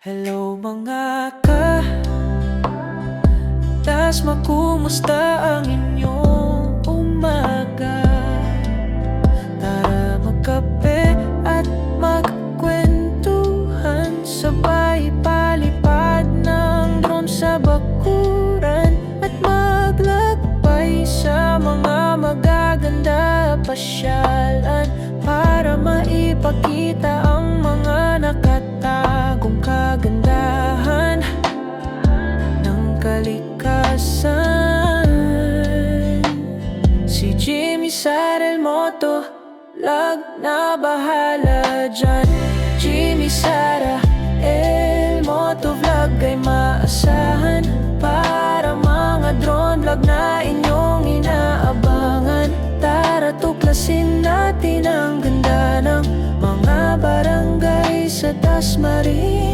Hello mga tas makumusta ang inyong umaga? Tara magkape at magkwentuhan, sabay palipad ng drone sa bakuran, at maglakbay sa mga magaganda pasyalan, para maipakita ang mga nakatagong kagandahan ng kalikasan. Si Jimmy Saddle Moto Vlog na bahala dyan. Jimmy Sara El Moto Vlog ay maasahan, para mga drone vlog na inyong inaabangan. Tara tuklasin natin ang ganda ng mga barangay sa Dasmariñas.